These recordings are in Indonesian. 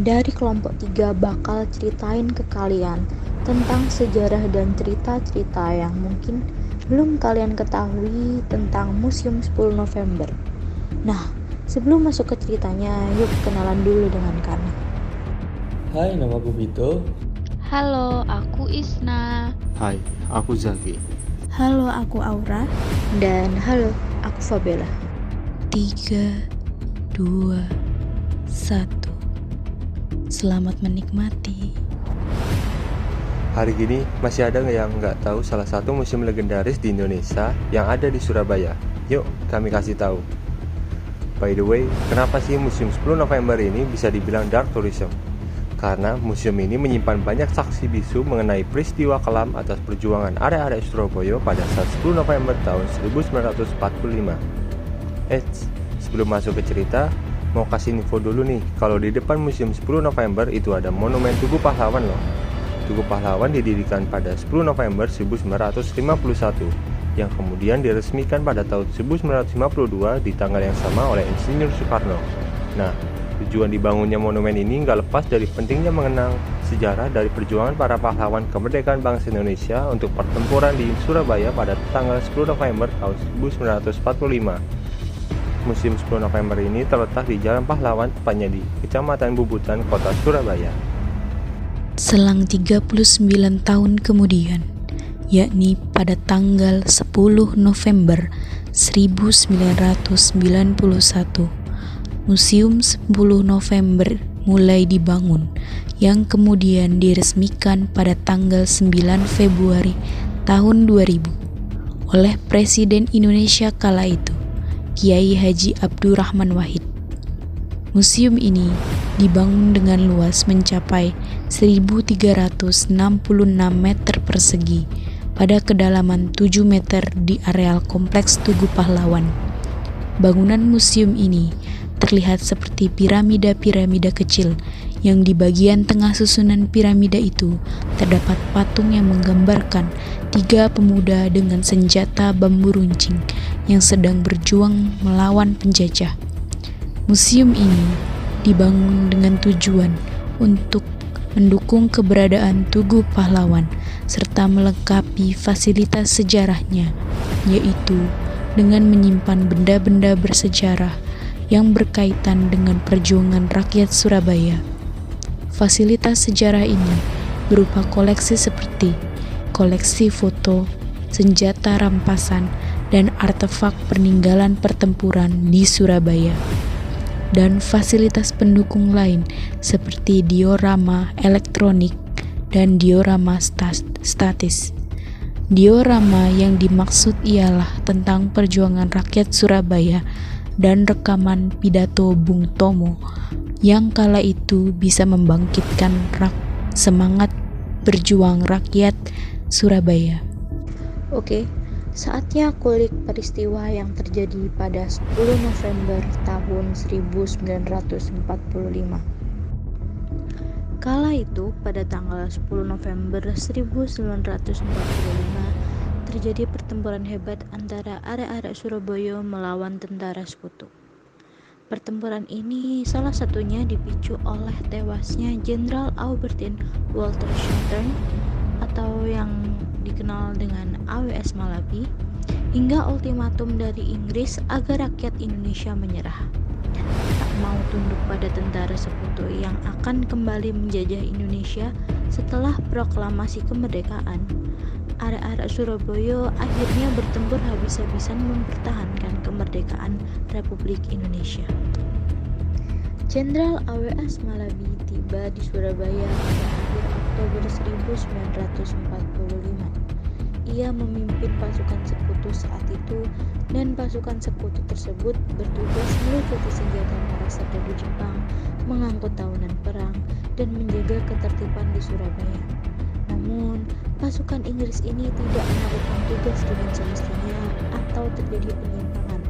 dari kelompok 3 bakal ceritain ke kalian tentang sejarah dan cerita-cerita yang mungkin belum kalian ketahui tentang Museum 10 November. Nah, sebelum masuk ke ceritanya, yuk kenalan dulu dengan Kana. Hai, namaku Vito. Halo, aku Isna. Hai, aku Zaki. Halo, aku Aura. Dan halo, aku Fabella. 3, 2, 1. Selamat menikmati. Hari gini masih ada yang nggak tahu salah satu museum legendaris di Indonesia yang ada di Surabaya? Yuk, kami kasih tahu. By the way, kenapa sih Museum 10 November ini bisa dibilang dark tourism? Karena museum ini menyimpan banyak saksi bisu mengenai peristiwa kelam atas perjuangan arek-arek Surabaya pada saat 10 November tahun 1945. Sebelum masuk ke cerita, mau kasih info dulu nih, kalau di depan Museum 10 November itu ada monumen Tugu Pahlawan loh. Tugu Pahlawan didirikan pada 10 November 1951 yang kemudian diresmikan pada tahun 1952 di tanggal yang sama oleh Insinyur Soekarno. Nah, tujuan dibangunnya monumen ini nggak lepas dari pentingnya mengenang sejarah dari perjuangan para pahlawan kemerdekaan bangsa Indonesia untuk pertempuran di Surabaya pada tanggal 10 November tahun 1945. Museum 10 November ini terletak di Jalan Pahlawan, tepatnya di Kecamatan Bubutan, Kota Surabaya. Selang 39 tahun kemudian, yakni pada tanggal 10 November 1991, Museum 10 November mulai dibangun, yang kemudian diresmikan pada tanggal 9 Februari tahun 2000 oleh Presiden Indonesia kala itu, Kiai Haji Abdurrahman Wahid. Museum ini dibangun dengan luas mencapai 1.366 meter persegi pada kedalaman 7 meter di areal kompleks Tugu Pahlawan. Bangunan museum ini terlihat seperti piramida-piramida kecil yang di bagian tengah susunan piramida itu terdapat patung yang menggambarkan 3 pemuda dengan senjata bambu runcing yang sedang berjuang melawan penjajah. Museum ini dibangun dengan tujuan untuk mendukung keberadaan Tugu Pahlawan serta melengkapi fasilitas sejarahnya, yaitu dengan menyimpan benda-benda bersejarah yang berkaitan dengan perjuangan rakyat Surabaya. Fasilitas sejarah ini berupa koleksi seperti koleksi foto, senjata rampasan, dan artefak peninggalan pertempuran di Surabaya, dan fasilitas pendukung lain seperti diorama elektronik dan diorama statis. Diorama yang dimaksud ialah tentang perjuangan rakyat Surabaya dan rekaman pidato Bung Tomo yang kala itu bisa membangkitkan semangat berjuang rakyat Surabaya. Oke, saatnya kulik peristiwa yang terjadi pada 10 November tahun 1945. Kala itu, pada tanggal 10 November 1945, terjadi pertempuran hebat antara arek-arek Surabaya melawan tentara sekutu. Pertempuran ini salah satunya dipicu oleh tewasnya Jenderal Aubertin Walter Schattern atau yang dikenal dengan AWS Malabi, hingga ultimatum dari Inggris agar rakyat Indonesia menyerah, tak mau tunduk pada tentara sekutu yang akan kembali menjajah Indonesia setelah proklamasi kemerdekaan. Arek-arek Surabaya akhirnya bertempur habis-habisan mempertahankan kemerdekaan Republik Indonesia. Jenderal AWS Malabi tiba di Surabaya pada akhir Oktober 1945. Ia memimpin pasukan sekutu saat itu, dan pasukan sekutu tersebut bertugas melucuti senjata merah serdadu Jepang, mengangkut tawanan perang, dan menjaga ketertiban di Surabaya. Namun, pasukan Inggris ini tidak melakukan tugas dengan semestinya atau terjadi penyimpangan.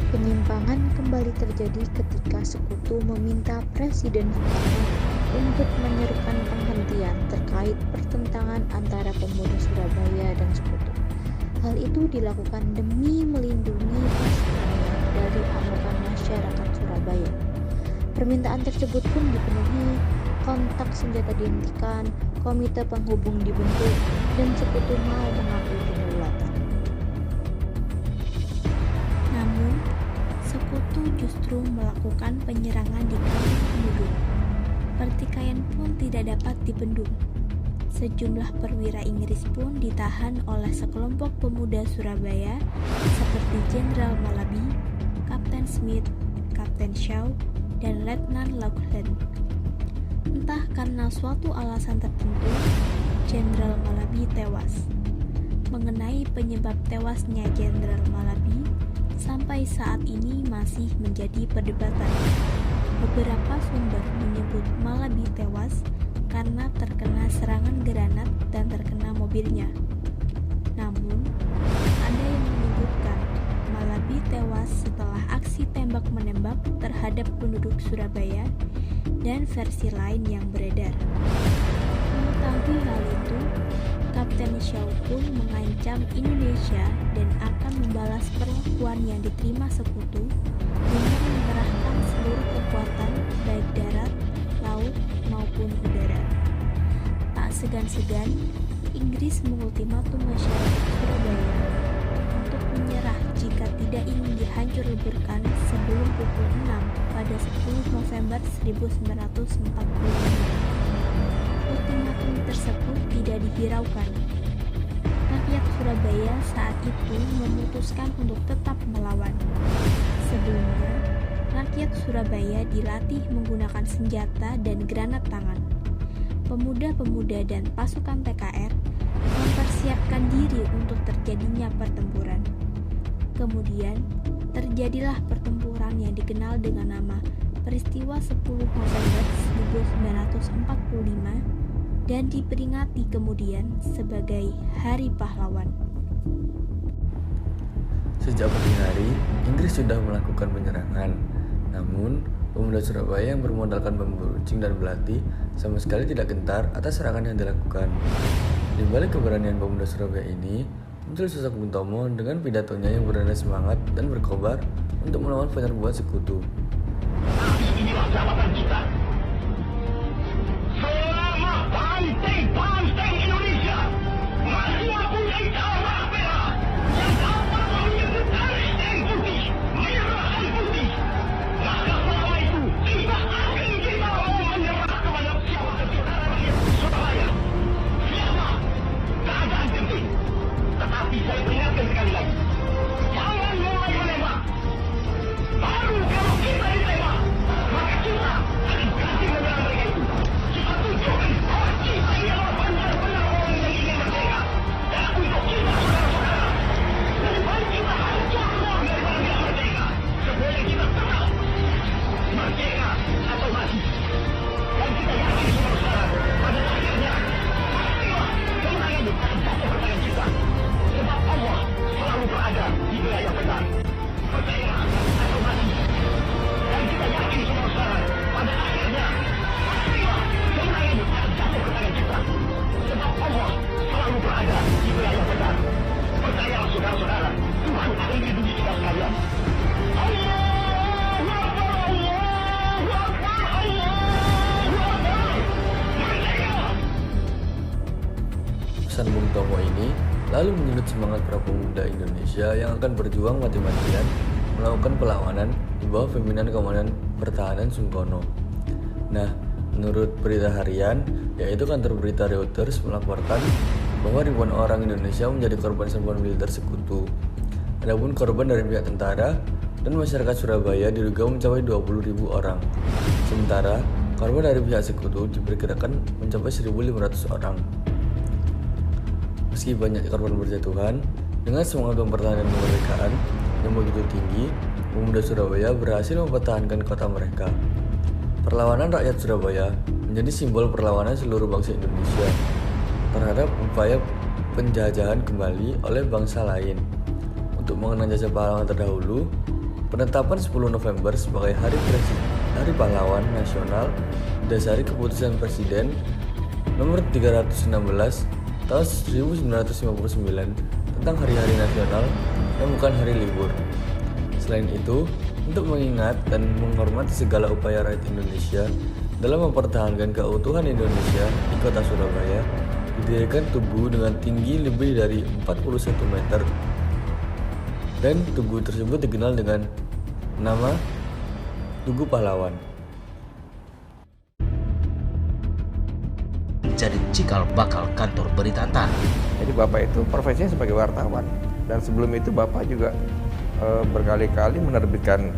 Penyimpangan kembali terjadi ketika sekutu meminta Presiden Soekarno untuk menyerukan penghentian terkait pertentangan antara pemuda Surabaya dan sekutu. Hal itu dilakukan demi melindungi pasukannya dari amukan masyarakat Surabaya. Permintaan tersebut pun dipenuhi, kontak senjata dihentikan, komite penghubung dibentuk, dan sekutu mau mengakui kedaulatan. Namun, sekutu justru melakukan penyerangan di kampung penduduk. Pertikaian pun tidak dapat dibendung. Sejumlah perwira Inggris pun ditahan oleh sekelompok pemuda Surabaya seperti Jenderal Malaby, Kapten Smith, Kapten Shaw, dan Letnan Laughlin. Entah karena suatu alasan tertentu, Jenderal Malaby tewas. Mengenai penyebab tewasnya Jenderal Malaby, sampai saat ini masih menjadi perdebatan. Beberapa sumber menyebut Malaby tewas karena terkena serangan granat dan terkena mobilnya. Namun, ada yang menyebutkan Malaby tewas setelah aksi tembak-menembak terhadap penduduk Surabaya dan versi lain yang beredar. Mengetahui hal itu, Kapten Shaw pun mengancam Indonesia dan akan membalas perlakuan yang diterima sekutu dengan mengerahkan seluruh kekuatan baik darat, laut, maupun udara. Tak segan-segan, Inggris mengultimatum masyarakat Surabaya untuk menyerah jika tidak ingin dihancur leburkan sebelum pukul 6 pada 10 November 1945. Ultimatum tersebut tidak dihiraukan. Rakyat Surabaya saat itu memutuskan untuk tetap melawan. Sebelumnya, rakyat Surabaya dilatih menggunakan senjata dan granat tangan. Pemuda-pemuda dan pasukan TKR mempersiapkan diri untuk terjadinya pertempuran. Kemudian, terjadilah pertempuran yang dikenal dengan nama Peristiwa 10 November 1945 dan diperingati kemudian sebagai Hari Pahlawan. Sejak pagi hari, Inggris sudah melakukan penyerangan. Namun, pemuda Surabaya yang bermodalkan bambu runcing dan belati sama sekali tidak gentar atas serangan yang dilakukan. Di balik keberanian pemuda Surabaya ini, muncul sosok Bung Tomo dengan pidatonya yang bernada semangat dan berkobar untuk melawan penyerbuan sekutu. Inilah jabatan kita. Selama banteng-banteng Indonesia masih mempunyai darah merah yang dapat menyebut garis dan putih, merah dan putih, maka selama itu tidak akan kita mau menyerah kepada siapa sekitar rakyat Surabaya. Siapa? Keadaan genting. Tetapi saya peringatkan sekali lagi, jangan mulai menembak. Baru kalau kita ditembak, maka kita akan ganti negara mereka itu. Kita tunjukkan bahwa kita ini adalah benar-benar orang yang ingin merdeka. Dan untuk kita, saudara-saudara, lebih baik kita hancur dulu daripada tidak merdeka. Sebenarnya kita tahu merdeka atau mati. Dan kita yakin, saudara-saudara, pada akhirnya pastilah kemenangan itu akan jatuh ke tangan kita. Sebab Allah selalu berada di wilayah benar. Percaya atau mati. Dan kita yakin, saudara-saudara, pada akhirnya pastilah kemenangan itu akan jatuh ke tangan kita. Sebab Allah selalu berada di wilayah benar. Percaya, saudara-saudara, Tuhan akan melindungi kita sekalian. Allahu Akbar, Allahu Akbar, Allahu Akbar. Merdeka! Pesan Bung Tomo ini lalu menyulut semangat para pemuda Indonesia yang akan berjuang mati-matian melakukan perlawanan di bawah pimpinan Komandan Pertahanan Sungkono. Nah, menurut berita harian, yaitu kantor berita Reuters melaporkan bahwa ribuan orang Indonesia menjadi korban serbuan militer sekutu. Adapun korban dari pihak tentara dan masyarakat Surabaya diduga mencapai 20.000 orang. Sementara korban dari pihak sekutu diperkirakan mencapai 1.500 orang. Meski banyak korban berjatuhan, dengan semangat mempertahankan kemerdekaan yang begitu tinggi, pemuda Surabaya berhasil mempertahankan kota mereka. Perlawanan rakyat Surabaya menjadi simbol perlawanan seluruh bangsa Indonesia terhadap upaya penjajahan kembali oleh bangsa lain. Untuk mengenang jasa pahlawan terdahulu, penetapan 10 November sebagai Hari Pahlawan Nasional didasari keputusan Presiden nomor 316 tahun 1959 tentang hari-hari nasional yang bukan hari libur. Selain itu, Untuk mengingat dan menghormati segala upaya rakyat Indonesia dalam mempertahankan keutuhan Indonesia di kota Surabaya, didirikan tugu dengan tinggi lebih dari 41 meter. Dan tugu tersebut dikenal dengan nama Tugu Pahlawan. Jadi cikal bakal kantor berita Antar. Jadi Bapak itu profesinya sebagai wartawan, dan sebelum itu Bapak juga berkali-kali menerbitkan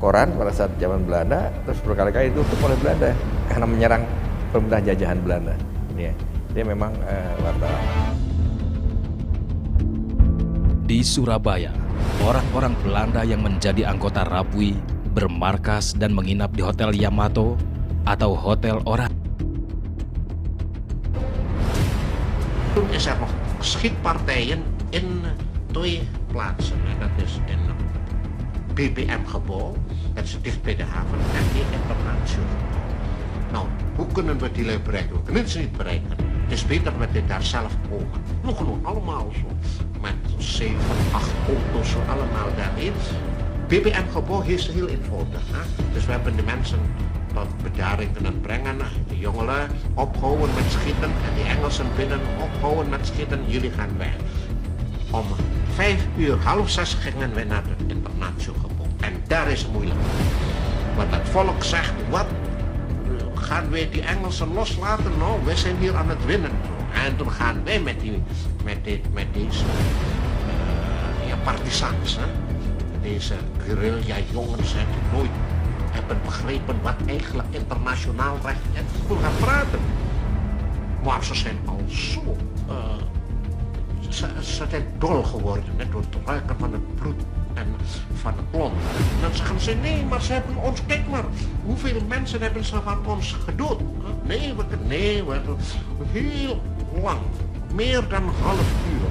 koran pada saat zaman Belanda, terus berkali-kali ditutup oleh Belanda karena menyerang pemerintah jajahan Belanda. Dia memang wartawan. Di Surabaya, orang-orang Belanda yang menjadi anggota Rapui bermarkas dan menginap di Hotel Yamato atau Hotel Orang. Toen is er nog schietpartijen in 2 plaatsen. En dat is in het BBM-gebouw, dat is dicht bij de haven, en in het internatiegebouw. Nou, hoe kunnen we die lui bereiken? We kunnen ze niet bereiken. Het is beter dat we daar zelf komen. We gewoon allemaal zo. Met 7, 8 auto's zo allemaal daarheen. BBM-gebouw is heel eenvoudig. Hè? Dus we hebben de mensen tot bedaring kunnen brengen. De jongelui ophouden met schieten en die Engelsen binnen ophouden met schieten. Jullie gaan weg. Om 5 uur, half 6 gingen we naar het internatiegebouw. En daar is het moeilijk. Want het volk zegt, wat? Gaan wij die Engelsen loslaten? Nou, wij zijn hier aan het winnen. En toen gaan wij met deze partisans, deze guerrilla jongens die nooit hebben begrepen wat eigenlijk internationaal recht is, toen gaan praten. Maar ze zijn al zo, ze zijn dol geworden door het ruiken van het bloed en van het plomb. Dan zeggen ze, nee, maar ze hebben ons, kijk maar, hoeveel mensen hebben ze van ons gedood? Nee, we hebben heel lang, meer dan een half uur.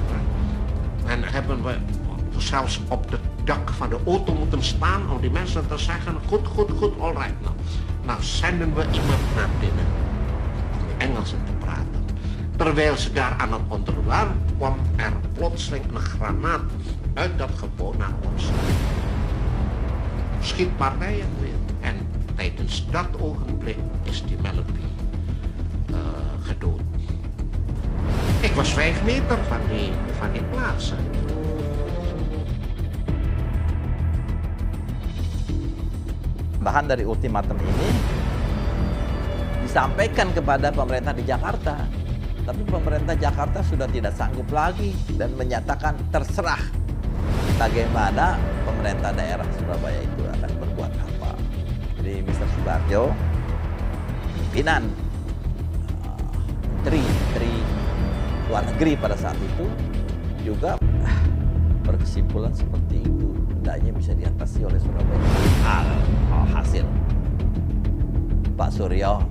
En hebben we zelfs op het dak van de auto moeten staan om die mensen te zeggen, goed, all right. Nou zenden we iemand naar binnen om de Engelsen te praten. Terwijl ze daar aan het onderwerpen kwam er plotseling een granaat uit dat gebouw naar ons. Schietpartijen weer. En tijdens dat ogenblik is die Melody gedood. Ik was 5 meter van die plaats. Bahan dari ultimatum ini disampaikan kepada pemerintah di Jakarta. Tapi pemerintah Jakarta sudah tidak sanggup lagi dan menyatakan terserah bagaimana pemerintah daerah Surabaya itu akan berbuat apa. Jadi Mr. Subarjo, pimpinan Menteri Luar Negeri pada saat itu juga berkesimpulan seperti itu. Hendaknya bisa diatasi oleh Surabaya. Alhasil Pak Suryo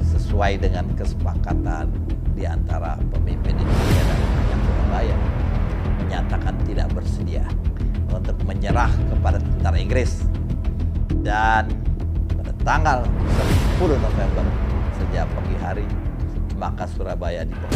sesuai dengan kesepakatan di antara pemimpin Indonesia dan rakyat Surabaya menyatakan tidak bersedia untuk menyerah kepada tentara Inggris, dan pada tanggal 10 November sejak pagi hari maka Surabaya dibom.